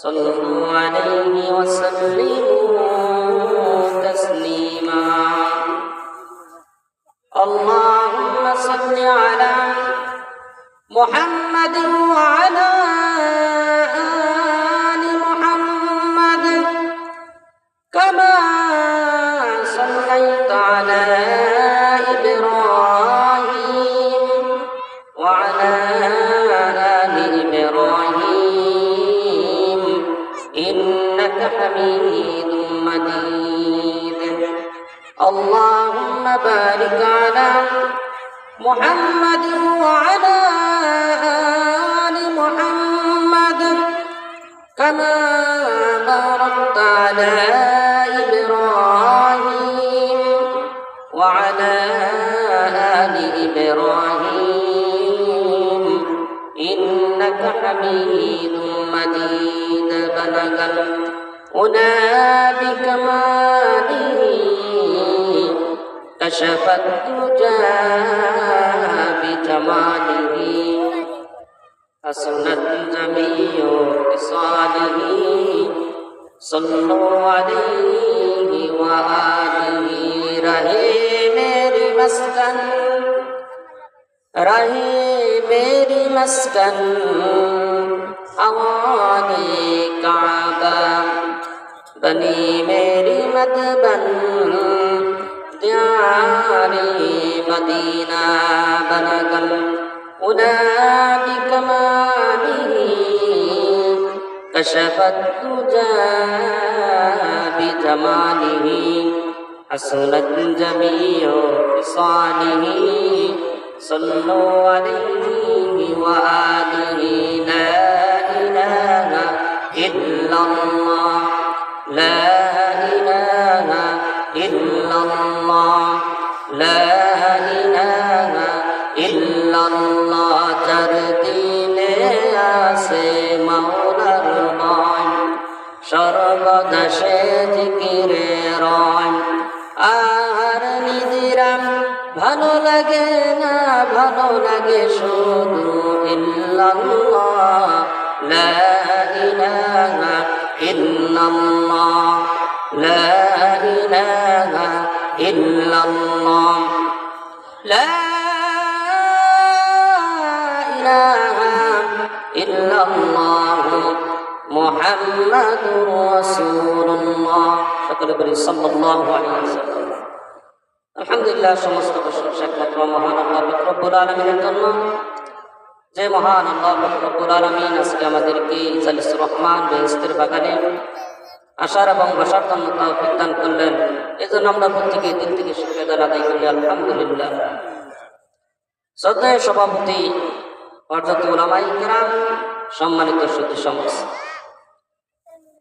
صلوا عليه وسلموا تسليما اللهم صل على محمد وعلى آل محمد كما صليت على إبراهيم وعلى آل إبراهيم إنك حميد مجيد اللهم بارك على محمد وعلى آل محمد كما باركت على إبراهيم وعلى آل إبراهيم إنك حميد مجيد بلغ العلا بكماله كشف الدجى بجماله حسنت جميع خصاله صلوا عليه وآله رہے میری مسکن آوان کعبہ بنی میری مدبن دیاری مدینہ بلغ العلا بکماله كشف الدجى بجماله حسنت جميع خصاله صلوا عليه وآله لا إله إلا الله لا إله إلا الله لا إله إلا الله جردين آسے مولاর নয় সর্বদা সে জিকিরে রয় আর নিদিরাম ভালো লাগে না ভালো লাগে শুধু ইল্লাল্লাহ লা ইলাহা ইল্লাল্লাহ লা ইলাহা ইল্লাল্লাহ লা ইলাহা ইল্লাল্লাহ মুহাম্মাদুর রাসূলুল্লাহ সকলে বলি সাল্লাল্লাহু আলাইহি ওয়াসাল্লাম। আলহামদুলিল্লাহ, সমস্ত প্রশংসা একমাত্র মহান আল্লাহ রব্বুল আলামিনের জন্য, যে মহান আল্লাহ রব্বুল আলামিন আজকে আমাদেরকে জালিসুর রহমান বেহেশতের বাগানে আসার এবং বসার জন্য তৌফিক দান করলেন। এই জন্য আমরা প্রত্যেকে দিল থেকে শুকরিয়া আদায় করি আলহামদুলিল্লাহ। শ্রদ্ধেয় সভাপতি হযরত উলামায়ে কেরাম, সম্মানিত সুধী সমাজ,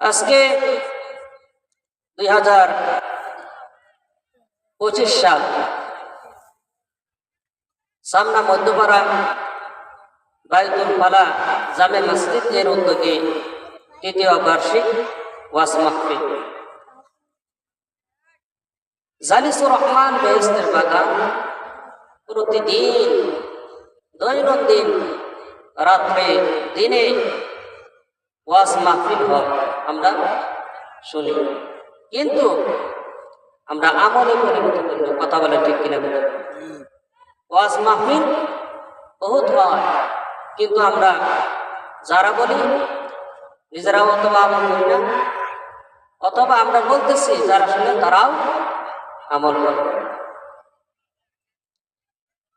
আজকে 2025 সাল সামনা মধ্যপাড়া বাইতুল ফালাহ জামে মসজিদ এর উদ্যোগে তৃতীয় বার্ষিক ওয়াজ মাহফিল জালিসুর রহমান বেহেশতের বাগান প্রতিদিন দৈনন্দিন রাত্রে দিনে ওয়াজ মাহফিল হয়, আমরা শুনি, কিন্তু আমরা আমলে পরিণত করি না। কথা বলে ঠিক কিনা? ওয়াজ মাহফিল বহুত হয়, কিন্তু আমরা যারা বলি নিজেরা অথবা আমল করি না, অথবা আমরা বলতেছি যারা শুনে তারাও আমল করে।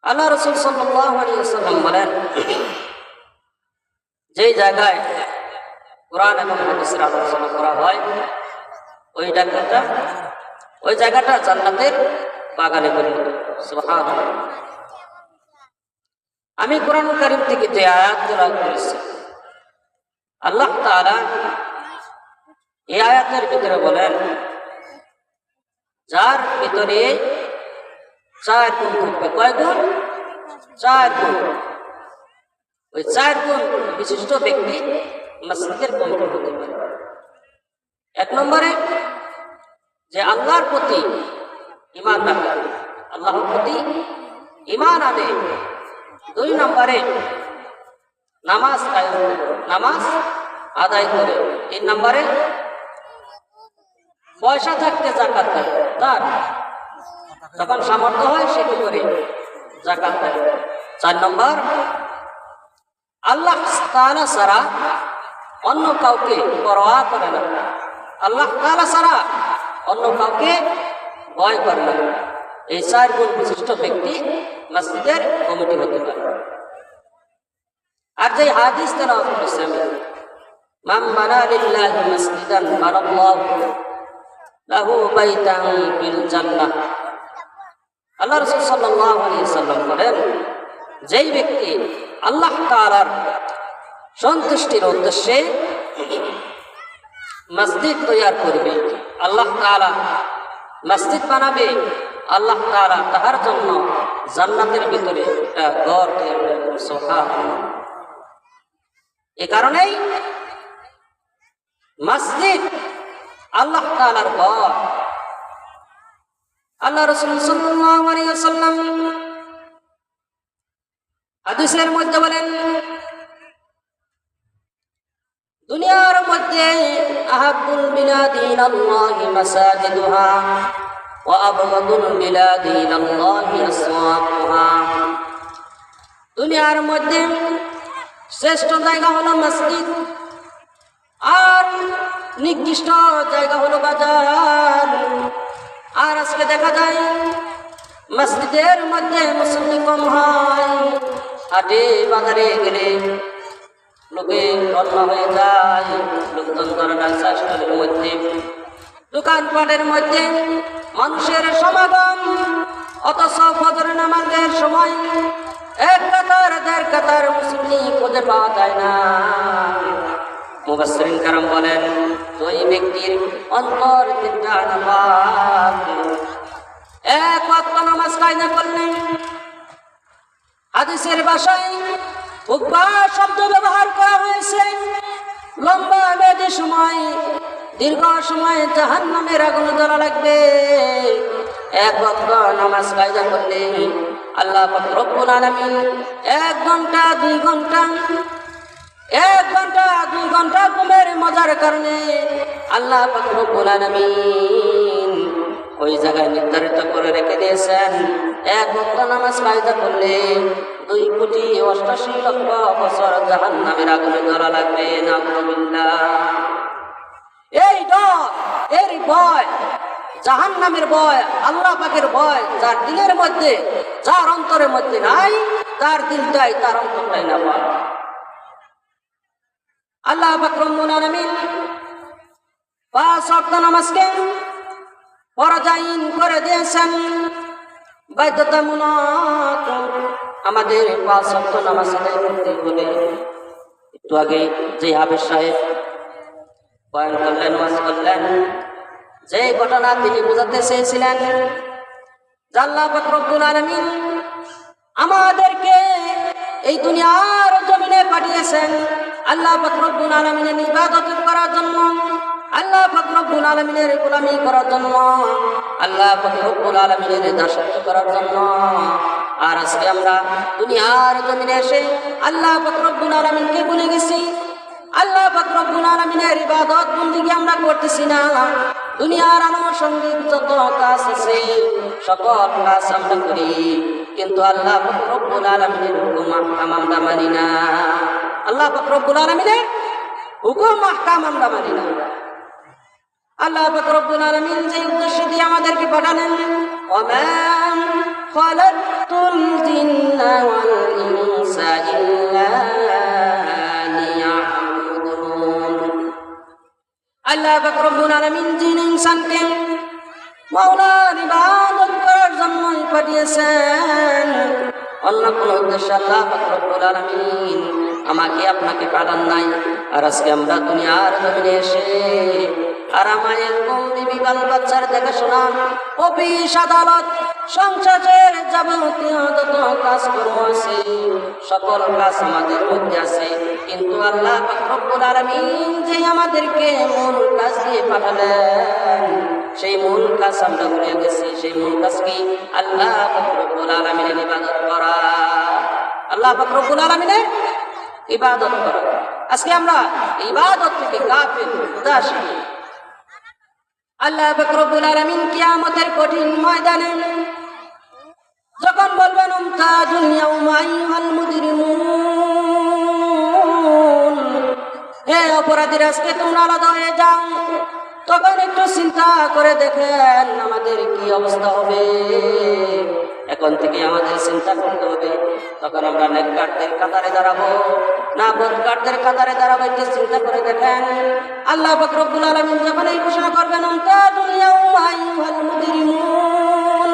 আল্লাহ রাসূল সাল্লাল্লাহু আলাইহি ওয়াসাল্লাম বলেন, যেই জায়গায় কোরআন এবং হাদিসের আলোচনা করা হয় ওই জায়গাটা জান্নাতের বাগানে পরিণত। সুবহানাল্লাহ। আমি কোরআন কারীম থেকে যে আয়াত তেলাওয়াত করেছি, আল্লাহ তাআলা এই আয়াতের ভিতরে বলেন, যার ভিতরে 4 গুণ থাকবে। কয় গুণ? 4 গুণ। ওই 4 গুণ বিশিষ্ট ব্যক্তি মসজিদের কমিটি হতে পারে। 1 নম্বরে যে আল্লাহর প্রতি ঈমান রাখে, আল্লাহর প্রতি ঈমান আনে। 2 নম্বরে নামাজ আদায় করে। 3 নম্বরে পয়সা থাকতে যাকাত দেয়, তার যখন সামর্থ্য হয় সে কি করে যাকাত দেয়। 4 নম্বর আল্লাহ তাআলা ছাড়া অন্য কাউকে পরোয়া করে না, আল্লাহ তাআলা ছাড়া অন্য কাউকে ভয় করে না। এই 4 গুণ বিশিষ্ট ব্যক্তি মসজিদের কমিটি হতে পারে। আর যে হাদিস তেলাওয়াত করেছি আমি, মান বানা লিল্লাহি মাসজিদান বানাল্লাহু লাহু বাইতান ফিল জান্নাহ, আল্লাহ রাসূল সাল্লাল্লাহু আলাইহি ওয়াসাল্লাম বলেন, যেই ব্যক্তি আল্লাহ তাআলার সন্তুষ্টির উদ্দেশ্যে মসজিদ তৈরি করবে, আল্লাহ তাআলা মসজিদ বানাবে, আল্লাহ তাআলা তাহার জন্য জান্নাতের ভিতরে একটা ঘর তৈরি করবে। সুবহানাল্লাহ। এই কারণেই মসজিদ আল্লাহ তাআলার ঘর। আল্লাহ রাসূল সাল্লাল্লাহু আলাইহি ওয়াসাল্লাম হাদিসের মধ্যে বলেন, দুনিয়ার মধ্যে আহাব্বুল বিলাদি ইলাল্লাহি মাসাজিদুহা ওয়া আবগাদুল বিলাদি ইলাল্লাহি আসওয়াকুহা। দুনিয়ার মধ্যে শ্রেষ্ঠ জায়গা হলো মসজিদ, আর নির্দিষ্ট জায়গা হলো বাজার। আর আজকে দেখা যায় মসজিদের মধ্যে মুসল্লি কম হয়, হাটে বাজারে গেলে লোকে রত্ন হয়ে যায়, লোকজন ধরনের চেষ্টার মধ্যে, দোকানপাটের মধ্যে মানুষের সমাগম, অথচ ফজর নামাজের সময় 1 কাতার 1.5 কাতার মুসল্লি খুঁজে পাওয়া যায় না। মুফাসসিরিন কারাম বলেন, ওই ব্যক্তির অন্তর 3টা নামাজ, 1 ওয়াক্ত নামাজ কায়দা করলেন। হাদিসের ভাষায় উকবা শব্দ ব্যবহার করা হয়েছে, লম্বা মেয়াদী সময়, দীর্ঘ সময় জাহান্নামের আগুনে জ্বলা লাগবে। 1 ওয়াক্ত নামাজ কায়দা করলে আল্লাহ পাক রব্বুল আলামিন 1 ঘন্টা 2 ঘন্টা 1 ঘন্টা 2 ঘন্টা ঘুমের মজার কারণে আল্লাহ পাক রব্বুল আলামিন ওই জায়গায় নির্ধারিত করে রেখে দিয়েছেন, 1 ওয়াক্ত নামাজ কায়দা করলে 2,88,00,000 বছর জাহান্নামের আগুনে জ্বলা লাগবে। নাউযুবিল্লাহ। এই ডর, এর ভয়, জাহান্নামের ভয়, আল্লাহ পাকের ভয় যার দিলের মধ্যে, যার অন্তরের মধ্যে নাই, তার দিলটাই তার অন্তরটাই না পায়। আল্লাহ পাক রব্বুল আলামিন 5 ওয়াক্ত নামাজকে ফরজ আইন করে দিয়েছেন, বাধ্যতামূলক আমাদের 5 ওয়াক্ত নামাজ আদায় করতে হলে। একটু আগে যে হাফেজ সাহেব বয়ান করলেন, ওয়াজ করলেন, যে ঘটনা তিনি বোঝাতে চেয়েছিলেন, আল্লাহ পাক রব্বুল আলামিন আমাদেরকে এই দুনিয়ার জমিনে পাঠিয়েছেন আল্লাহ পাক রব্বুল আলামিনের ইবাদত করার জন্য, আল্লাহ পাক রব্বুল আলামিনের গোলামি করার জন্য, আল্লাহ পাক রব্বুল আলামিনের দাসত্ব করার জন্য। আর আজকে আমরা দুনিয়ার জমিনে এসে আল্লাহ পাক রব্বুল আলামিনকে ভুলে গেছি, আল্লাহ পাক রব্বুল আলামিনের ইবাদত বন্দেগী আমরা করতেছি না। দুনিয়ার আনুষঙ্গিক যত কাজ আছে সকল কাজ আমরা করি, কিন্তু আল্লাহ পাক রব্বুল আলামিনের হুকুম আহকাম আমরা মানি না। আল্লাহ পাক রব্বুল আলামিনের হুকুম আহকাম আমরা মানি না। আল্লাহ পাক রব্বুল আলামিন যে উদ্দেশ্য দিয়ে আমাদেরকে পাঠালেন, ওয়া খালাকতুল জিন্না ওয়াল ইনসা ইল্লা লিয়াবুদুন। আল্লাহ পাক রব্বুল আলামিন জিন ইনসানকে মাওলার ইবাদত করার জন্যই পাঠিয়েছেন, অন্য কোনো উদ্দেশ্যে আল্লাহ পাক রব্বুল আলামিন আমাকে আপনাকে পাঠান নাই। আর আজকে আমরা দুনিয়ার জমিনে এসে আরামায়ের বন্দি বাল বাচ্চার দেখাশোনা, অফিস আদালত, সংসারের যাবতীয় যত কাজকর্ম আছে সকল কাজ আমাদের মধ্যে আছে, কিন্তু আল্লাহ পাক রব্বুল আলামিন যে আমাদেরকে মূল কাজ দিয়ে পাঠালেন, সেই মূল কাজ আমরা ভুলে গেছি। সেই মূল কাজ কি? আল্লাহ পাক রব্বুল আলামিনের ইবাদত করা, আল্লাহ পাক রব্বুল আলামিনের ইবাদত করা। আজকে আমরা ইবাদত থেকে গাফিল, উদাসীন। আল্লাহ পাক রব্বুল আলামিন কিয়ামতের কঠিন ময়দানে যখন বলবেন তাজুল ইয়াউমা আইয়ুহাল মুজরিমুন, হে অপরাধীরা আজকে তোমরা আলাদা হয়ে যাও, তখন একটু চিন্তা করে দেখেন আমাদের কি অবস্থা হবে। এখন থেকে আমাদের চিন্তা করতে হবে, তখন আমরা নেককারদের কাতারে দাঁড়াবো না বদকারদের কাতারে দাঁড়াবো, একটু চিন্তা করে দেখেন। আল্লাহ পাক রব্বুল আলামিন যখন এই ঘোষণা করবেন তাজুল ইয়াউমা আইয়ুহাল মুজরিমুন,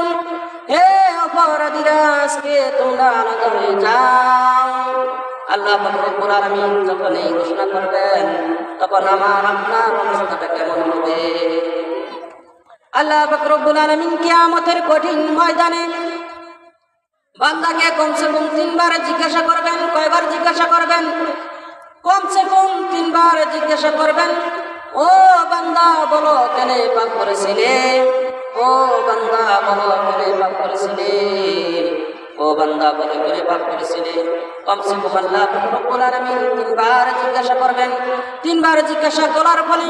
হে অপরাধীরা আজকে তোমরা আলাদা হয়ে যাও। আল্লাহ পাক রব্বুল আলামিন যখন এই ঘোষণা করবেন তখন আমার আপনার অবস্থাটা কেমন হবে? আল্লাহ পাক রব্বুল আলামিন কিয়ামতের কঠিন ময়দানে বান্দাকে কমসে কম 3 বার জিজ্ঞাসা করবেন। কয়বার জিজ্ঞাসা করবেন? কমসে কম 3 বার জিজ্ঞাসা করবেন। ও বান্দা বলো কেন পাপ করেছিলে? ও বান্দা বলো কেন পাপ করেছিলে? ও বান্দা বলো কেন পাপ করেছিলে? কমসে কম আল্লাহ পাক রব্বুল আলামিন 3 বার জিজ্ঞাসা করবেন। 3 বার জিজ্ঞাসা করার ফলে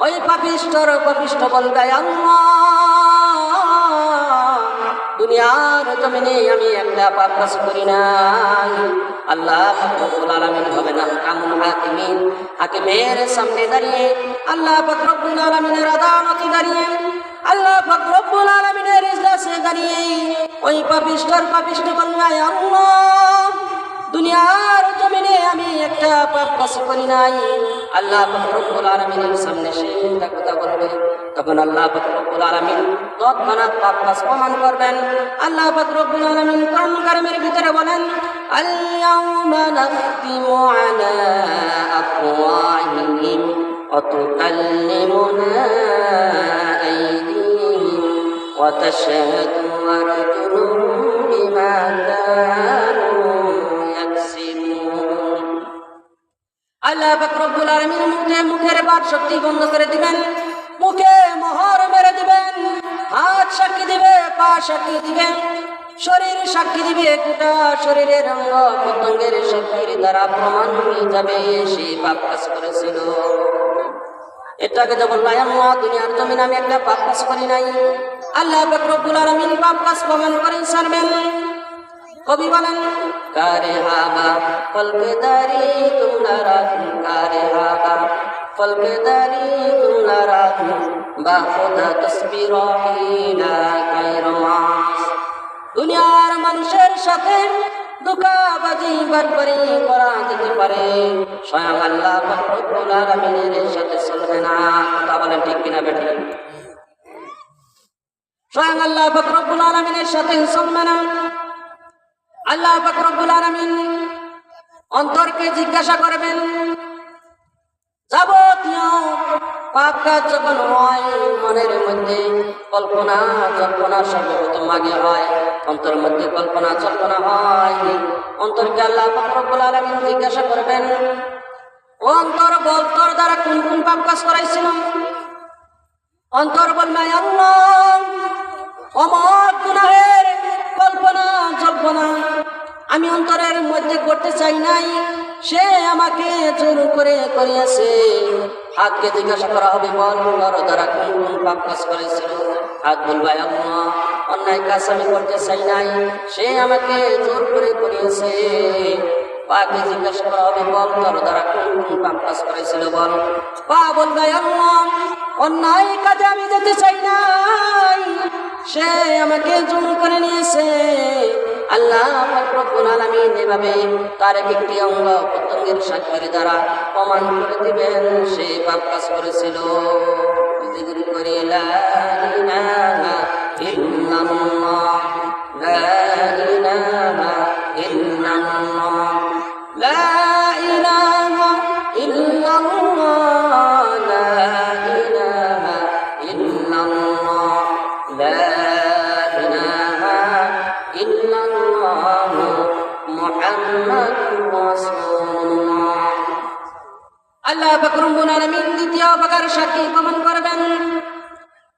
ওই পাপিষ্ঠ বলবে, আল্লাহ দুনিয়ার জমিনে আমি একটা পাপ কাজ করি নাই। আল্লাহ পাক রব্বুল আলামিন হবে না হাকিমিন, হাকিমের সামনে দাঁড়িয়ে আল্লাহ পাক রব্বুল আলামিনের আদালতে দাঁড়িয়ে আল্লাহ পাক রব্বুল আলামিনের ইজলাসে দাঁড়িয়ে ওই পাপিষ্ঠ বলবে, আল্লাহ দুনিয়ার জমিনে আমি একটা পাপ কাজ করি নাই। আল্লাহ পাক রব্বুল আলামিনের সামনে সে কথা বলবে, তখন আল্লাহ পাক রব্বুল আলামিন তৎক্ষণাৎ পাপ কাজ প্রমাণ করবেন। আল্লাহ পাক রব্বুল আলামিন কোরআন কারীমের ভিতরে বলেন, আল-ইয়াউমা নাখতিমু আলা আফওয়াহিহিম ওয়া তুকাল্লিমুনা আইদিহিম ওয়া তাশহাদু আরজুলুহুম বিমা কানু। আল্লাহ পাক রব্বুল আলামিন মুখের বাদ শক্তি বন্ধ করে দিবেন, মুখে মোহর মেরে দিবেন, হাত সাক্ষী দিবে, পা সাক্ষী দিবে, শরীর সাক্ষী দিবে, গোটা শরীরের অঙ্গ প্রত্যঙ্গের সাক্ষীর দ্বারা প্রমাণ হয়ে যাবে সে পাপ কাজ করেছিল। এটাকে যখন আল্লাহ দুনিয়ার জমিনে আমি একটা পাপ কাজ করি নাই, আল্লাহ পাক রব্বুল আলামিন পাপ কাজ প্রমাণ করে ছাড়বেন। কবি বলেন, কারে হাবা ফলকেদারি তোমরা রাখি, কারে হাবা ফলকেদারি তোমরা রাখি, বা খোদা তসবির হিলা কায়রমাস। দুনিয়ার মানুষের সাথে ধোঁকাবাজি বাটপারি করা যেতে পারে, স্বয়ং আল্লাহ পাক রব্বুল আলামিনের সাথে চলবে না। কথা বলেন ঠিক কিনা বেঠিক? স্বয়ং আল্লাহ পাক রব্বুল আলামিনের সাথে চলবে না। আল্লাহ পাক রব্বুল আলামিন অন্তরকে জিজ্ঞাসা করবেন। যাবতীয় পাপ কাজ যখন হয় মনের মধ্যে কল্পনা জল্পনা সর্বপ্রথম আগে হয়, অন্তরের মধ্যে কল্পনা জল্পনা হয়। অন্তরকে আল্লাহ পাক রব্বুল আলামিন জিজ্ঞাসা করবেন, ও অন্তর বল তোর দ্বারা কোন কোন পাপ কাজ করাইছিল? অন্তর বলবে, আল্লাহ অমত গুনাহের কল্পনা জল্পনা আমি অন্তরের মধ্যে করতে চাই নাই, সে আমাকে জোর করে করিয়েছে। হাতকে জিজ্ঞাসা করা হবে, বল তোর দ্বারা কোন কোন পাপ কাজ করেছিল? হাত বলবে, আল্লাহ অন্যায় কাজ আমি করতে চাই নাই, সে আমাকে জোর করে করিয়েছে। পাকে জিজ্ঞাসা করা হবে, বল তোর দ্বারা কোন কোন পাপ কাজ করেছিল? বল। পা বলবে, আল্লাহ অন্যায় কাজে আমি যেতে চাই নাই, সে আমাকে জোর করে নিয়েছে। আল্লাহ পাক রব্বুল আলামিন এভাবে তার একটি অঙ্গ প্রত্যঙ্গের সাক্ষীর দ্বারা প্রমাণ করে দিবেন সে পাপ কাজ করেছিল। জিকির করে লা ইলাহা ইল্লাল্লাহ, লা ইলাহা ইল্লাল্লাহ, লা ইলাহা ইল্লাল্লাহ, লা ইলাহা ইল্লাল্লাহ, লা ইলাহা ইল্লাল্লাহ মুহাম্মাদুর রাসূলুল্লাহ। আল্লাহ পাক রব্বুল আলামিন দ্বিতীয় প্রকার সাক্ষী প্রমাণ করবেন।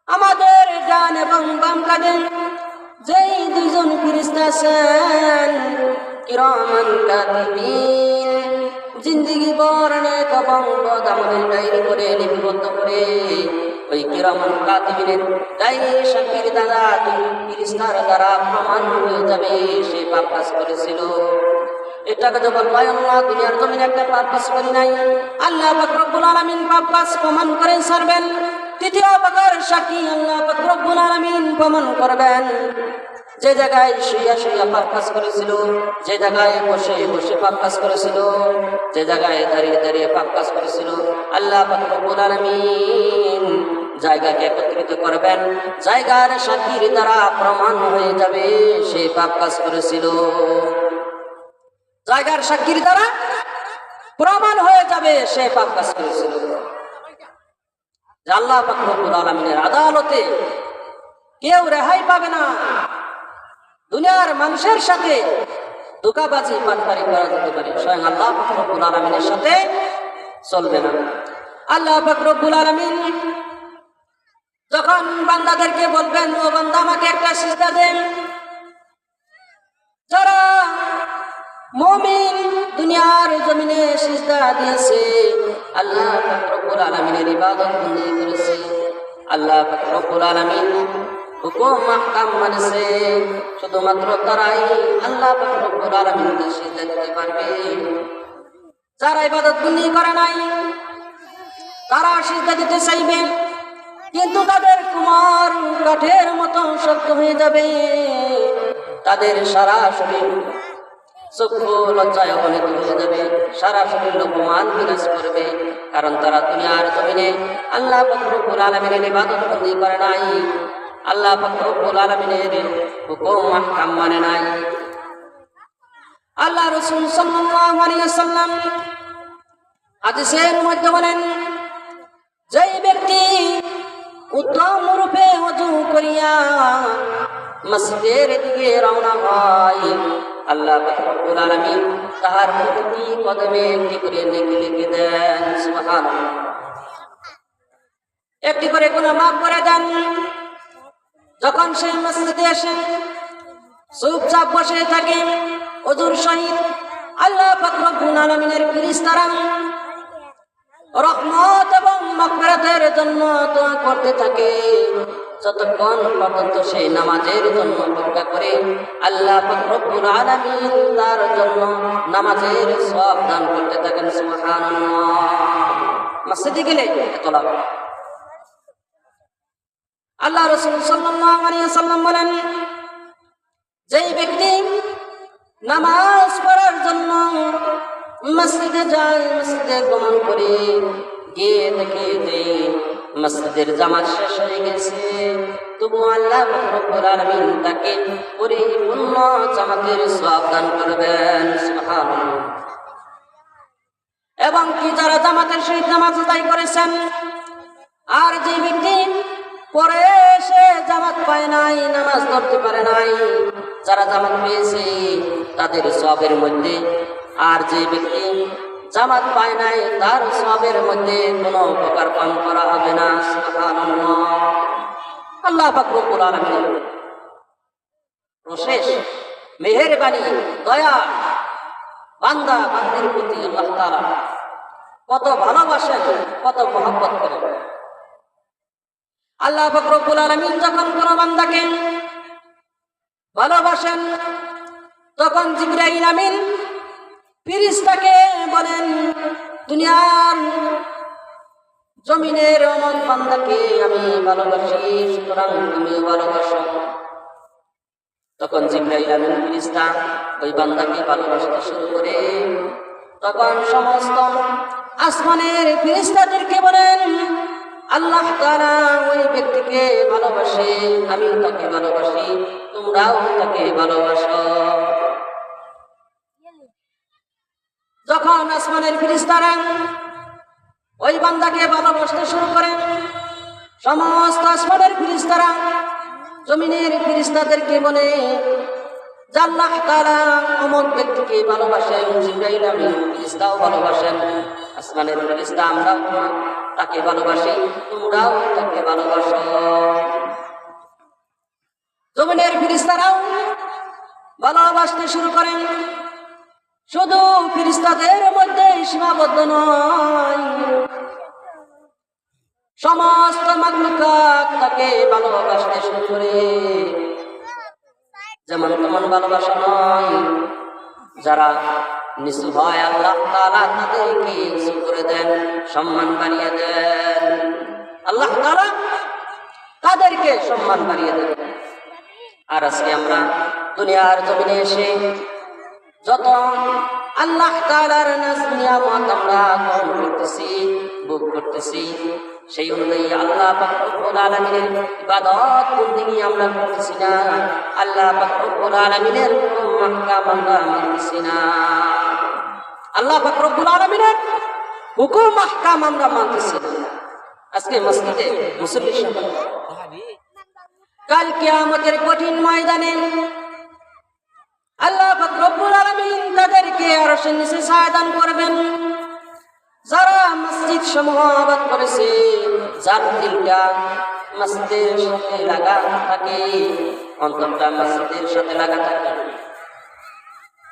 আমাদের ডান এবং বাম কাঁধে যেই দুইজন ফেরেশতা আছেন, কিরামান কাতিবিন, জিন্দিগি ভর নেক এবং বদ আমলের ডায়েরি করে লিপিবদ্ধ করে ওই কিরামান কাতিবিনের ডায়েরি সাক্ষীর দ্বারা ফেরেশতার দ্বারা প্রমাণ হয়ে যাবে সে পাপ কাজ করেছিল। এটাকে যখন কয় আল্লাহ দুনিয়ার জমিনে একটা পাপ কাজ করি নাই, আল্লাহ পাক রব্বুল আলামিন পাপ কাজ প্রমাণ করে ছাড়বেন। তৃতীয় প্রকার সাক্ষী আল্লাহ পাক রব্বুল আলামিন প্রমাণ করবেন। যে জায়গায় শুইয়া শুইয়া পাপ কাজ করেছিল, যে জায়গায় বসে বসে পাপ কাজ করেছিল, যে জায়গায় দাঁড়িয়ে দাঁড়িয়ে পাপ কাজ করেছিল, আল্লাহ পাক রব্বুল আলামিন জায়গাকে একত্রিত করবেন। জায়গার সাক্ষীর দ্বারা প্রমাণ হয়ে যাবে সে পাপ কাজ করেছিল। জায়গার সাক্ষীর দ্বারা প্রমাণ হয়ে যাবে সে পাপ কাজ করেছিল। আল্লাহ পাক রব্বুল আলামিনের আদালতে কেউ রেহাই পাবে না। দুনিয়ার মানুষের সাথে ধোঁকাবাজি পাটপারি করা যেতে পারে, স্বয়ং আল্লাহ পাক রব্বুল আলামিনের সাথে চলবে না। আল্লাহ পাক রব্বুল আলামিন যখন বান্দাদেরকে বলবেন, ও বান্দা আমাকে একটা সিজদা দেন, যারা মুমিন দুনিয়ার জমিনে সিজদা দিয়েছে, আল্লাহ পাক রব্বুল আলামিনের ইবাদত বন্দেগি করেছে, আল্লাহ পাক রব্বুল আলামিন হুকুম আহকাম মানেছে, শুধুমাত্র তারাই আল্লাহ পাক রব্বুল আলামিনকে সিজদা দিতে পারবে। যারা ইবাদত বন্দেগি করে নাই তারা সিজদা দিতে চাইবে, কিন্তু তাদের কুমার কাঠের মতো শক্ত হয়ে যাবে, তাদের সারা শরীর চক্ষু লজ্জায় অবনীত হয়ে যাবে, সারা শরীর অপমান বিরাজ করবে, কারণ তারা দুনিয়ার জমিনে আল্লাহ পাক রব্বুল আলামিনের ইবাদত বন্দেগি করে নাই, আল্লাহ পাক রব্বুল আলামিনের হুকুম আহকাম মানে নাই। আল্লাহ রাসূল সাল্লাল্লাহু আলাইহি ওয়াসাল্লাম হাদিসের মধ্যে বলেন, যেই ব্যক্তি উত্তম রূপে ওযু করিয়া মসজিদের দিকে রওনা হয়, আল্লাহ পাক রব্বুল আলামিন তাহার প্রতি কদমে একটি করে নেকি লিখে দেন। সুবহানাল্লাহ। একটি করে গুনাহ মাফ করে দেন। যখন সে মসজিদে আসে চুপচাপ বসে থাকে ওযুর সহিত, আল্লাহ পাক রব্বুল আলামিনের ফেরেশতারা রহমত এবং মাগফিরাতের জন্য দোয়া করতে থাকে। যতক্ষণ পর্যন্ত সে নামাজের জন্য অপেক্ষা করে, আল্লাহ পাক রব্বুল আলামিন তার জন্য নামাজের সওয়াব দান করতে থাকেন। সুবহানাল্লাহ। মসজিদে গেলে এত লাভ। আল্লাহ রাসূল সাল্লাল্লাহু আলাইহি ওয়াসাল্লাম বলেন, যেই ব্যক্তি নামাজ পড়ার জন্য মসজিদে যায়, মসজিদে গমন করে গিয়ে দেখে যে মসজিদের জামাত শেষ হয়ে গেছে, তবু আল্লাহ রব্বুল আলামিন তাকে পরিপূর্ণ জামাতের সওয়াব দান করবেন। সুবহানাল্লাহ। এবং কি যারা জামাতের সহিত নামাজ আদায় করেছেন, আর যে ব্যক্তি পরে এসে জামাত পায় নাই, নামাজ ধরতে পারে নাই, যারা জামাত পেয়েছে তাদের সওয়াবের মধ্যে, আর যে ব্যক্তি জামাত পায় নাই তার সওয়াবের মধ্যে কোনো উপকার পান করা হবে না। সুবহানাল্লাহ। আল্লাহ পাক রব্বুল আলামিন অশেষ মেহেরবানি, দয়া, বান্দা বান্দির প্রতি আল্লাহ তাআলা কত ভালোবাসেন, কত মহব্বত করেন। আল্লাহ পাক রব্বুল আলামিন যখন কোন বান্দাকে ভালোবাসেন, তখন জিবরাইল আমিন ফেরেশতাকে বলেন, দুনিয়ার জমিনের অমুক বান্দাকে আমি ভালোবাসি, সুতরাং তুমিও ভালোবাসো। তখন জিবরাইল আমিন ফেরেশতা ওই বান্দাকে ভালোবাসতে শুরু করে, তখন সমস্ত আসমানের ফেরেশতাদেরকে বলেন, আল্লাহ তাআলা ওই ব্যক্তিকে ভালোবাসে, আমি তাকে ভালোবাসি, তোমরাও তাকে ভালোবাসো। যখন আসমানের ফেরেশতারা ওই বান্দাকে ভালোবাসতে শুরু করেন, সমস্ত আসমানের ফেরেশতারা জমিনের ফেরেশতাদেরকে বলে, আল্লাহ তাআলা অমুক ব্যক্তিকে ভালোবাসেন, জিবরাইল আমিন ফেরেশতাও ভালোবাসেন, আসমানের ফেরেশতা আমরাও তাকে ভালোবাসি, তোমরাও তাকে ভালোবাসো। জমিনের ফেরেশতারাও ভালোবাসতে শুরু করেন। শুধু ফেরেশতাদের মধ্যে সীমাবদ্ধ নয়, সমস্ত মাখলুকাত তাকে ভালোবাসতে শুরু করে। যেমন তেমন ভালোবাসা নয়, যারা নিচু হয় আল্লাহ তাআলা তাদেরকে উঁচু করে দেন, সম্মান বাড়িয়ে দেন। আল্লাহ তাআলা তাদেরকে সম্মান বাড়িয়ে দেন। আর আজকে আমরা দুনিয়ার জমিনে এসে যত আল্লাহ তাআলার নিয়ামত আমরা গ্রহণ করতেছি, ভোগ করতেছি, সেই অনুযায়ী আল্লাহ পাক রব্বুল আলামিনের ইবাদত বন্দেগী আমরা করতেছি না। আল্লাহ পাক রব্বুল আলামিনের হুকুম আহকাম আমরা মানতেছি না। আল্লাহ পাক রব্বুল আলামিনের হুকুম আহকাম আমরা মানতেছি না। আজকে মসজিদে মুসল্লি কাল কিয়ামতের কঠিন ময়দানে আল্লাহ পাক রব্বুল আলামিন তাদেরকে আরশের নিচে ছায়া দান করবেন। যারা মসজিদ সমূহ আবাদ করেছে, যার দিলটা মসজিদের সাথে লাগা থাকে, অন্তরটা মসজিদের সাথে লাগা থাকে,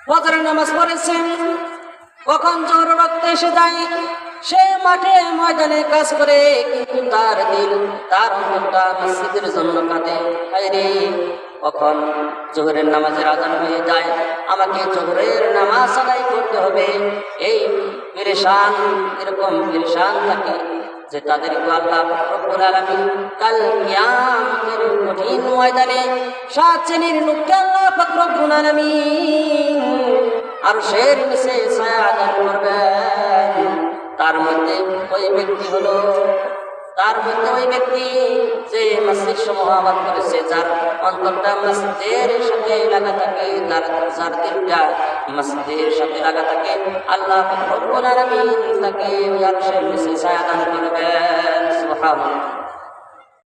ফজরের নামাজ পড়েছেন, কখন জোহর রক্ত এসে যায়, সে মাঠে ময়দানে কাজ করে, কিন্তু তার দিল, তার অন্তরটা মসজিদের জন্য কাঁদে। হায়রে, কখন জোহরের নামাজের আযান হয়ে যায়, আমাকে জোহরের নামাজ আদায় করতে হবে, এই পেরেশান, এরকম পেরেশান থাকে যে তাদেরকে আল্লাহ রব্বুল আলামিন কাল কিয়ামতের কঠিন ময়দানে 7 শ্রেণীর লোককে আল্লাহ রব্বুল আলামিন আরশের নিচে ছায়া দান করবেন। তার মধ্যে ওই ব্যক্তি হলো, তার মধ্যে ওই ব্যক্তি যে মসজিদ সমূহ আবাদ করেছে, যার অন্তরটা মসজিদের সাথে লাগা থাকে, যার দিলটা মসজিদের সাথে লাগা থাকে, আল্লাহ রব্বুল আলামিন তাকে আরশের নিচে ছায়া দান করবেন। সুবহানাল্লাহ।